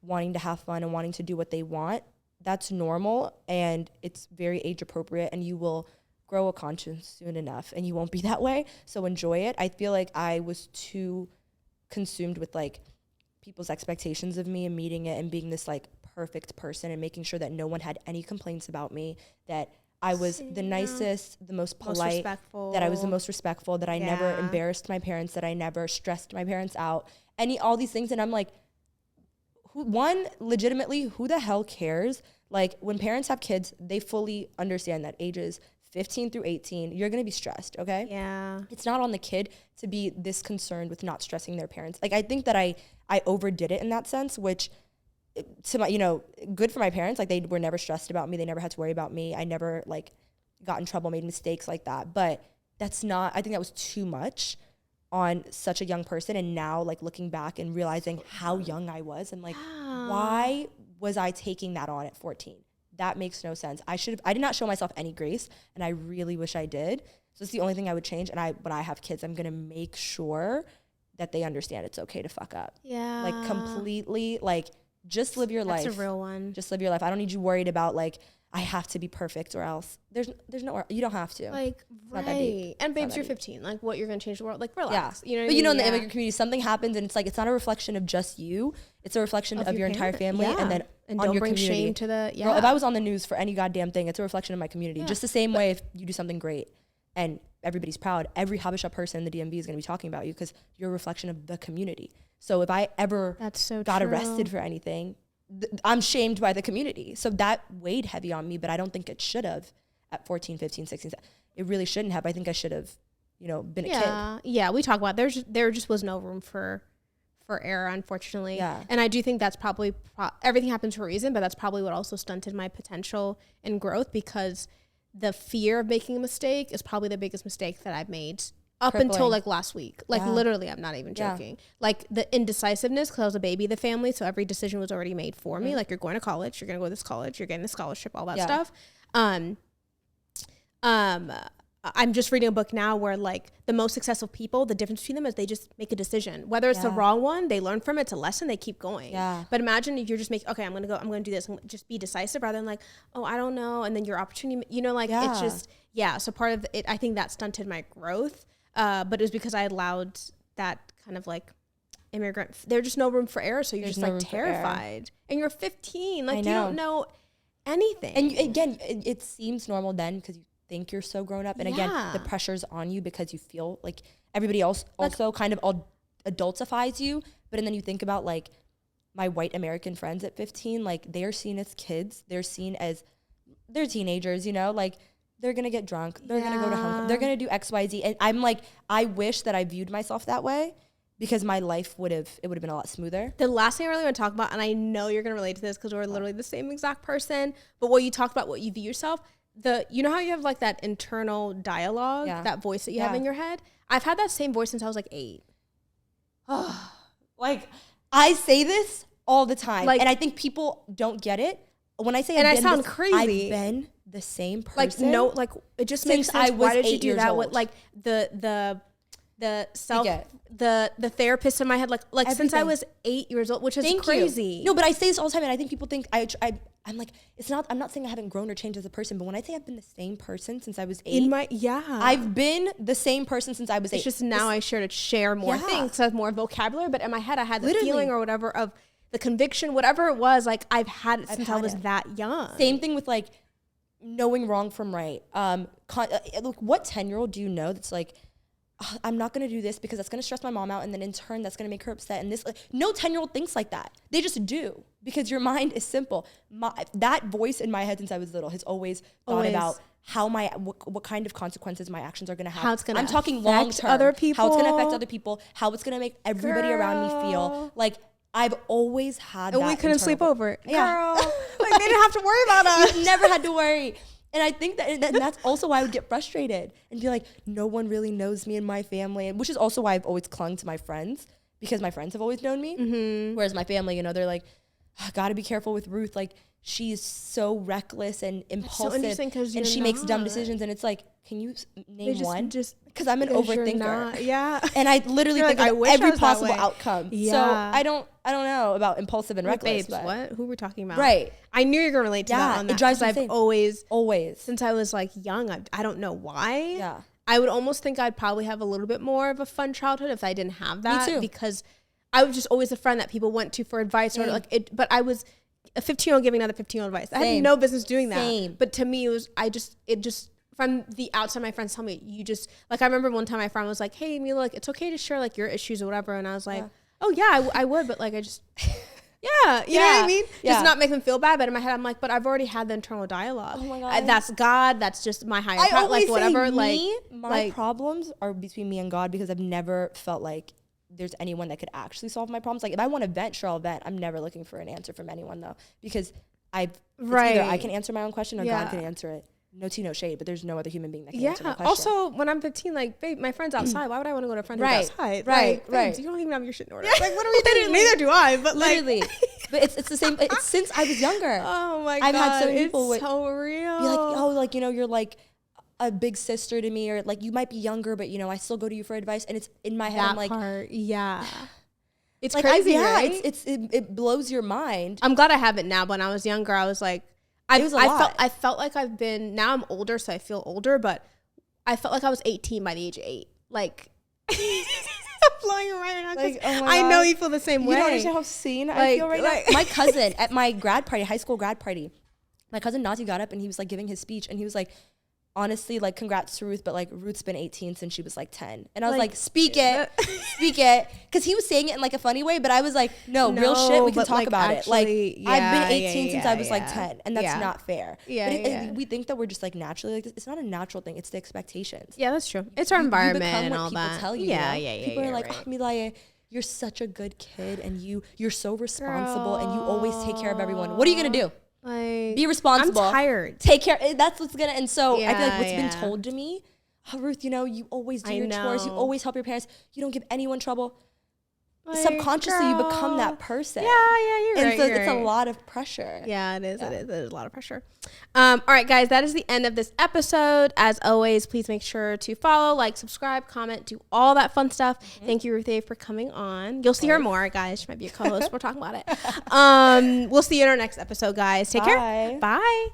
wanting to have fun and wanting to do what they want, that's normal and it's very age appropriate, and you will grow a conscience soon enough and you won't be that way. So enjoy it. I feel like I was too consumed with like people's expectations of me and meeting it and being this like perfect person and making sure that no one had any complaints about me, that I was the nicest, the most polite, that I was the most respectful, that I never embarrassed my parents, that I never stressed my parents out, all these things. And I'm like, legitimately, who the hell cares? Like when parents have kids, they fully understand that ages 15 through 18, you're going to be stressed, okay? Yeah. It's not on the kid to be this concerned with not stressing their parents. Like I think that I overdid it in that sense, which to my, good for my parents. Like they were never stressed about me. They never had to worry about me. I never like got in trouble, made mistakes like that. But I think that was too much on such a young person. And now like looking back and realizing how young I was and like, why was I taking that on at 14? That makes no sense. I did not show myself any grace, and I really wish I did. So it's the only thing I would change. And when I have kids, I'm going to make sure that they understand it's okay to fuck up. Yeah. Like completely, like, just live your life. That's a real one. Just live your life. I don't need you worried about like, I have to be perfect or else. There's no, you don't have to. Like, right. And babes, you're 15. Like, what, you're going to change the world? Like, relax. Yeah. In the immigrant community, something happens and it's like, it's not a reflection of just you. It's a reflection of your entire family. Yeah. And then on don't your bring community. Shame to the, Girl, if I was on the news for any goddamn thing, it's a reflection of my community. Yeah. Just the same way if you do something great and everybody's proud, every Habesha person in the DMV is going to be talking about you because you're a reflection of the community. So if I ever got arrested for anything, I'm shamed by the community. So that weighed heavy on me, but I don't think it should have at 14, 15, 16. It really shouldn't have. I think I should have, been a kid. Yeah, we talk about there just was no room for error, unfortunately. Yeah. And I do think that's probably everything happens for a reason, but that's probably what also stunted my potential and growth, because the fear of making a mistake is probably the biggest mistake that I've made up until like last week. Like literally, I'm not even joking. Like the indecisiveness, because I was a baby of the family, so every decision was already made for me. Like, you're going to college, you're going to go to this college, you're getting a scholarship, all that stuff. I'm just reading a book now where like the most successful people, the difference between them is they just make a decision. Whether it's the wrong one, they learn from it, it's a lesson, they keep going. Yeah. But imagine if you're just okay, I'm going to do this, just be decisive rather than like, oh, I don't know. And then your opportunity, it's just, so part of it, I think that stunted my growth. But it was because I allowed that kind of like immigrant, there's just no room for error. So you're just like terrified and you're 15, like you don't know anything. And again, it seems normal then because you think you're so grown up. And again, the pressure's on you because you feel like everybody else also kind of adultifies you. But then you think about like my white American friends at 15, like they're seen as kids. They're seen as, they're teenagers, like they're going to get drunk. They're going to go to home. They're going to do X, Y, Z. And I'm like, I wish that I viewed myself that way because my life would have been a lot smoother. The last thing I really want to talk about, and I know you're going to relate to this because we're literally the same exact person, but what you talked about, what you view yourself, you know how you have like that internal dialogue, that voice that you have in your head? I've had that same voice since I was like 8. Like, I say this all the time, like, and I think people don't get it. When I say and I sound crazy, I've been the same person. Like, no, like, it just makes sense. Why did you do that? With like the self, the therapist in my head, like since I was 8 years old, which is crazy. No, but I say this all the time, and I think people think I'm like, it's not. I'm not saying I haven't grown or changed as a person, but when I say I've been the same person since I was 8, I've been the same person since I was 8. It's just now I share more things, so I have more vocabulary. But in my head, I had the feeling or whatever of the conviction, whatever it was. Like, I've had it since I was that young. Same thing with like knowing wrong from right. Look, what 10-year-old do you know that's like, I'm not going to do this because that's going to stress my mom out, and then in turn that's going to make her upset, and this, no 10-year-old thinks like that. They just do, because your mind is simple. That voice in my head since I was little has always thought about how what kind of consequences my actions are going to have. How it's going to affect long term, other people. How it's going to affect other people, how it's going to make everybody around me feel. Like, I've always had that. And we couldn't sleep over it. Yeah. Girl, like, they didn't have to worry about us. We've never had to worry. And I think that, and that's also why I would get frustrated and be like, no one really knows me and my family, which is also why I've always clung to my friends, because my friends have always known me. Mm-hmm. Whereas my family, you know, they're like, gotta be careful with Ruth. Like, she's so reckless and impulsive, and she makes dumb decisions. And it's like, can you name one? Because I'm an overthinker. And I literally think of every possible outcome. So I don't know about impulsive and reckless. Babes, what? Who we're talking about? Right. I knew you were gonna relate to that. On that. It drives me insane. I've always, since I was like young, I don't know why. Yeah. I would almost think I'd probably have a little bit more of a fun childhood if I didn't have that. Me too. Because I was just always a friend that people went to for advice or like it. But I was a 15-year-old giving another 15-year-old advice. I had no business doing that. But to me, it just from the outside, my friends tell me, you just, like, I remember one time my friend was like, hey, Mila, like, it's okay to share like your issues or whatever. And I was like, oh yeah, I would. But like, I just, you know what I mean? Just not make them feel bad. But in my head, I'm like, but I've already had the internal dialogue. Oh my God. That's God. That's just my higher power. Like, whatever. My problems are between me and God, because I've never felt like there's anyone that could actually solve my problems. Like, if I want to vent, sure, I'll vent. I'm never looking for an answer from anyone though, because either I can answer my own question or God can answer it. No tea, no shade, but there's no other human being that can answer my question. Also, when I'm 15, like, babe, my friend's outside. Why would I want to go to a friend who's outside? Right. You don't even have your shit in order. Like, what are we doing? Neither do I, but literally. Like, but it's the same. It's since I was younger. Oh my God. I've had some people it's so real. Be like, oh, like, you know, you're like a big sister to me, or like, you might be younger, but you know, I still go to you for advice. And it's in my head. I'm like, it's like, crazy, right? It blows your mind. I'm glad I have it now. But when I was younger, I was like, I felt like I've been, now I'm older, so I feel older, but I felt like I was 18 by the age of 8. Like, I'm blowing your mind right now. Like, oh I know you feel the same way. You don't understand how seen I feel right now. My cousin at my grad party, high school grad party, my cousin Nazi got up and he was like giving his speech, and he was like, honestly, like, congrats to Ruth, but like, Ruth's been 18 since she was like 10. And I was like, speak it. Because he was saying it in like a funny way, but I was like, no, real shit, we can talk about actually, it. Like, I've been 18 since I was like 10, and that's not fair. We think that we're just like naturally like this. It's not a natural thing. It's the expectations. Yeah, that's true. It's our environment and all that. Tell you, people are like, oh, Mila, you're such a good kid, and you're so responsible, and you always take care of everyone. What are you going to do? Like, be responsible. I'm tired. Take care. That's what's gonna. And so I feel like what's been told to me, oh, Ruth, you know, you always do your chores. You always help your parents. You don't give anyone trouble. Like, subconsciously, you become that person. Yeah, you're right. And so it's a lot of pressure. Yeah, it is. It is a lot of pressure. All right, guys, that is the end of this episode. As always, please make sure to follow, like, subscribe, comment, do all that fun stuff. Mm-hmm. Thank you, Ruth, for coming on. You'll see her more, guys. She might be a co-host. We're talking about it. We'll see you in our next episode, guys. Take care. Bye.